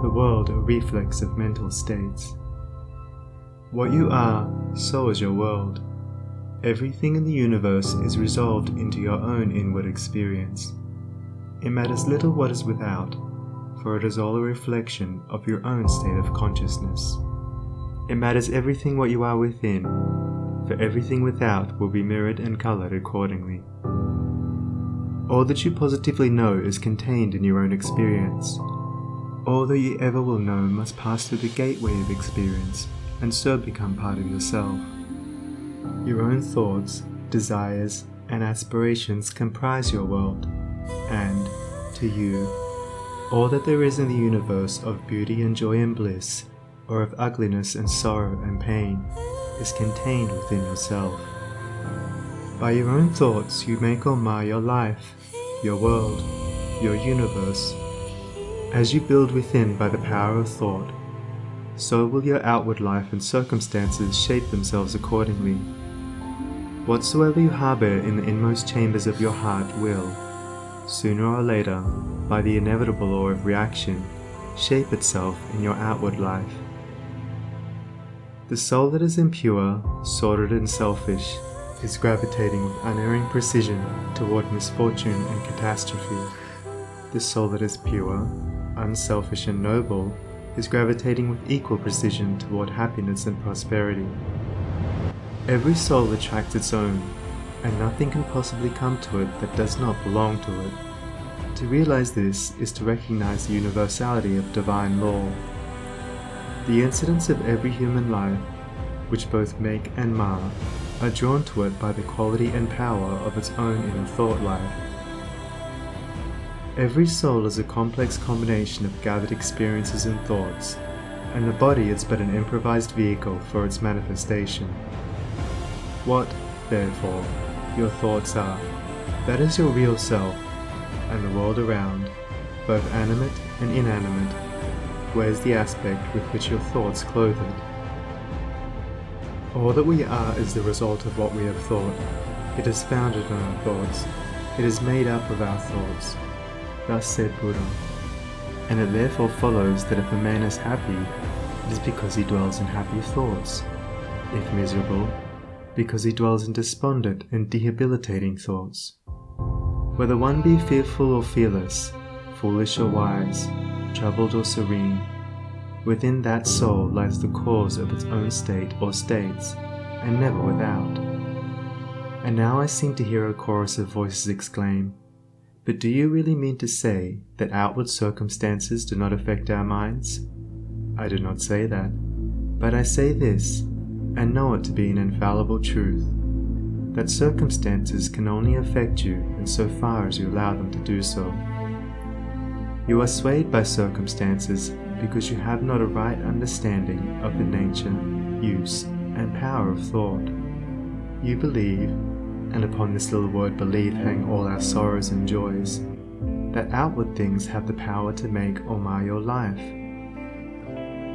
the world a reflex of mental states. What you are, so is your world. Everything in the universe is resolved into your own inward experience. It matters little what is without, for it is all a reflection of your own state of consciousness. It matters everything what you are within, for everything without will be mirrored and colored accordingly. All that you positively know is contained in your own experience. All that you ever will know must pass through the gateway of experience, and so become part of yourself. Your own thoughts, desires, and aspirations comprise your world, and, to you, all that there is in the universe of beauty and joy and bliss, or of ugliness and sorrow and pain, is contained within yourself. By your own thoughts you make or mar your life, your world, your universe. As you build within by the power of thought, so will your outward life and circumstances shape themselves accordingly. Whatsoever you harbor in the inmost chambers of your heart will, sooner or later, by the inevitable law of reaction, shape itself in your outward life. The soul that is impure, sordid and selfish is gravitating with unerring precision toward misfortune and catastrophe. The soul that is pure, unselfish and noble is gravitating with equal precision toward happiness and prosperity. Every soul attracts its own, and nothing can possibly come to it that does not belong to it. To realize this is to recognize the universality of divine law. The incidents of every human life, which both make and mar, are drawn to it by the quality and power of its own inner thought life. Every soul is a complex combination of gathered experiences and thoughts, and the body is but an improvised vehicle for its manifestation. What, therefore, your thoughts are, that is your real self, and the world around, both animate and inanimate, wears the aspect with which your thoughts clothe it. All that we are is the result of what we have thought. It is founded on our thoughts. It is made up of our thoughts. Thus said Buddha. And it therefore follows that if a man is happy, it is because he dwells in happy thoughts. If miserable, because he dwells in despondent and debilitating thoughts. Whether one be fearful or fearless, foolish or wise, troubled or serene, within that soul lies the cause of its own state or states, and never without. And now I seem to hear a chorus of voices exclaim, "But do you really mean to say that outward circumstances do not affect our minds?" I do not say that, but I say this, and know it to be an infallible truth, that circumstances can only affect you in so far as you allow them to do so. You are swayed by circumstances because you have not a right understanding of the nature, use, and power of thought. You believe, and upon this little word believe hang all our sorrows and joys, that outward things have the power to make or mar your life.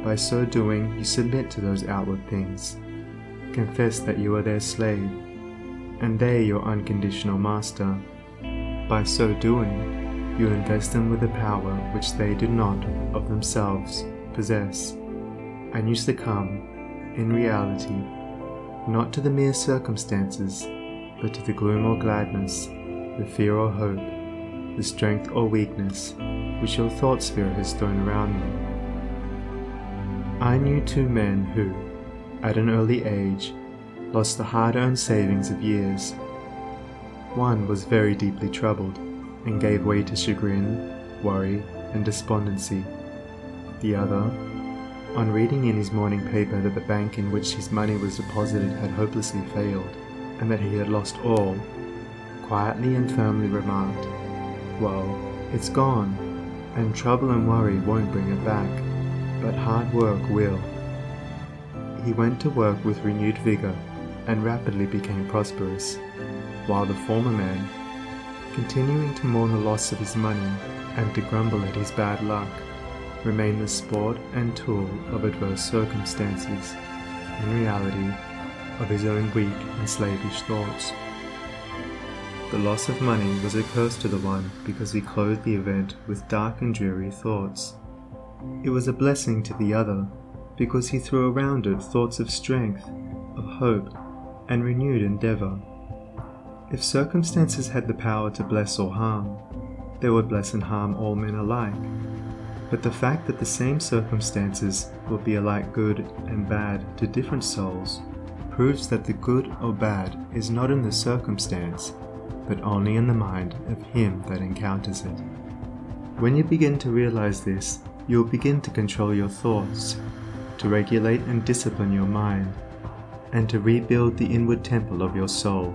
By so doing, you submit to those outward things, confess that you are their slave, and they your unconditional master. By so doing, you invest them with a power which they do not, of themselves, possess, and you succumb, in reality, not to the mere circumstances, but to the gloom or gladness, the fear or hope, the strength or weakness, which your thought sphere has thrown around you. I knew two men who, at an early age, lost the hard-earned savings of years. One was very deeply troubled, and gave way to chagrin, worry, and despondency. The other, on reading in his morning paper that the bank in which his money was deposited had hopelessly failed, and that he had lost all, quietly and firmly remarked, "Well, it's gone, and trouble and worry won't bring it back, but hard work will." He went to work with renewed vigor, and rapidly became prosperous, while the former man, continuing to mourn the loss of his money and to grumble at his bad luck, remained the sport and tool of adverse circumstances, in reality, of his own weak and slavish thoughts. The loss of money was a curse to the one because he clothed the event with dark and dreary thoughts, It was a blessing to the other, because he threw around it thoughts of strength, of hope, and renewed endeavor. If circumstances had the power to bless or harm, they would bless and harm all men alike. But the fact that the same circumstances will be alike good and bad to different souls proves that the good or bad is not in the circumstance, but only in the mind of him that encounters it. When you begin to realize this, you will begin to control your thoughts, to regulate and discipline your mind, and to rebuild the inward temple of your soul